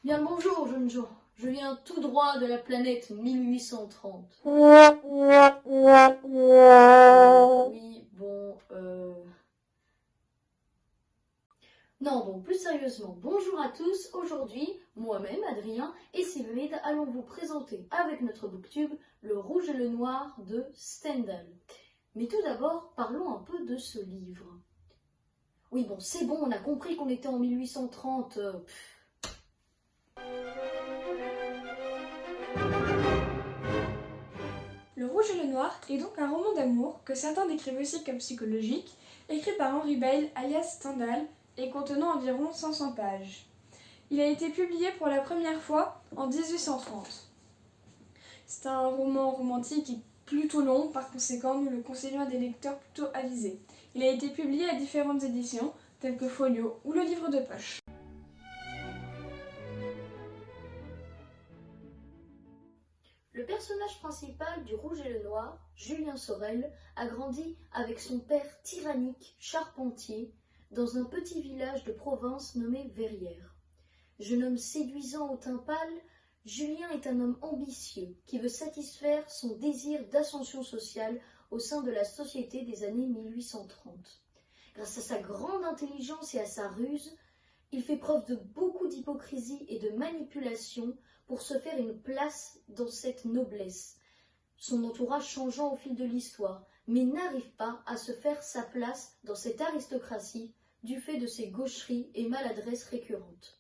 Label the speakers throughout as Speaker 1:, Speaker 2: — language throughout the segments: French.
Speaker 1: Bien le bonjour, jeunes gens. Je viens tout droit de la planète 1830. Oui, bon, Non, bon, plus sérieusement, bonjour à tous. Aujourd'hui, moi-même, Adrien et Sylvide allons vous présenter avec notre booktube Le Rouge et le Noir de Stendhal. Mais tout d'abord, parlons un peu de ce livre. Oui, bon, c'est bon, on a compris qu'on était en 1830.
Speaker 2: Le Rouge et le Noir est donc un roman d'amour que certains décrivent aussi comme psychologique, écrit par Henry Bale alias Stendhal et contenant environ 500 pages. Il a été publié pour la première fois en 1830. C'est un roman romantique et plutôt long, par conséquent nous le conseillons à des lecteurs plutôt avisés. Il a été publié à différentes éditions, telles que Folio ou le livre de poche.
Speaker 1: Le personnage principal du Rouge et le Noir, Julien Sorel, a grandi avec son père tyrannique, charpentier, dans un petit village de province nommé Verrières. Jeune homme séduisant au teint pâle, Julien est un homme ambitieux qui veut satisfaire son désir d'ascension sociale au sein de la société des années 1830. Grâce à sa grande intelligence et à sa ruse, il fait preuve de beaucoup d'hypocrisie et de manipulation pour se faire une place dans cette noblesse, son entourage changeant au fil de l'histoire, mais n'arrive pas à se faire sa place dans cette aristocratie du fait de ses gaucheries et maladresses récurrentes.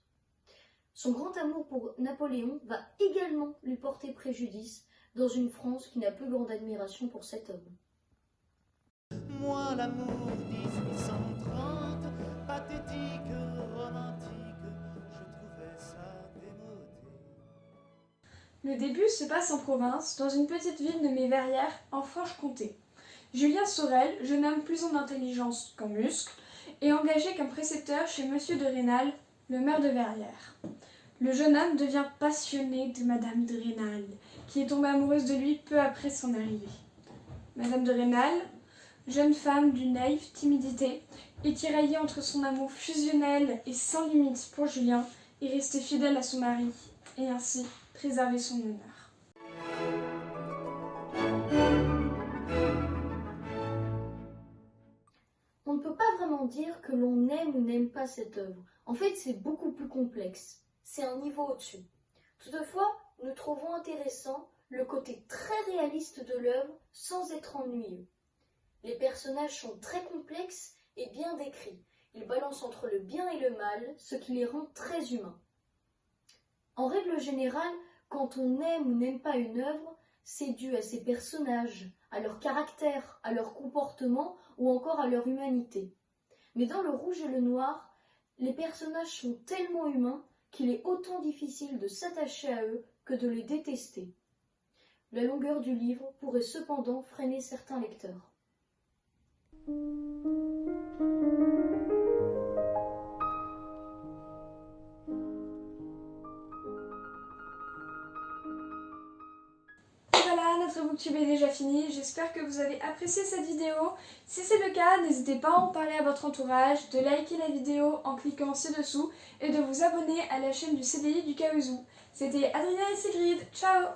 Speaker 1: Son grand amour pour Napoléon va également lui porter préjudice dans une France qui n'a plus grande admiration pour cet homme.
Speaker 3: Moi l'amour 1830, pathétique, romantique, je trouvais ça démodé.
Speaker 2: Le début se passe en province, dans une petite ville nommée Verrières, en Franche-Comté. Julien Sorel, jeune homme plus en intelligence qu'en muscle, est engagé comme précepteur chez Monsieur de Rênal, le maire de Verrières. Le jeune homme devient passionné de Madame de Rênal, qui est tombée amoureuse de lui peu après son arrivée. Madame de Rênal, jeune femme d'une naïve timidité, est tiraillée entre son amour fusionnel et sans limite pour Julien et restée fidèle à son mari, et ainsi préserver son honneur.
Speaker 1: On ne peut pas vraiment dire que l'on aime ou n'aime pas cette œuvre. En fait, c'est beaucoup plus complexe. C'est un niveau au-dessus. Toutefois, nous trouvons intéressant le côté très réaliste de l'œuvre sans être ennuyeux. Les personnages sont très complexes et bien décrits. Ils balancent entre le bien et le mal, ce qui les rend très humains. En règle générale, quand on aime ou n'aime pas une œuvre, c'est dû à ses personnages, à leur caractère, à leur comportement ou encore à leur humanité. Mais dans Le Rouge et le Noir, les personnages sont tellement humains qu'il est autant difficile de s'attacher à eux que de les détester. La longueur du livre pourrait cependant freiner certains lecteurs.
Speaker 2: Voilà, notre booktube est déjà fini. J'espère que vous avez apprécié cette vidéo. Si c'est le cas, n'hésitez pas à en parler à votre entourage, de liker la vidéo en cliquant ci-dessous et de vous abonner à la chaîne du CDI du Caousou. C'était Adrien et Sigrid. Ciao!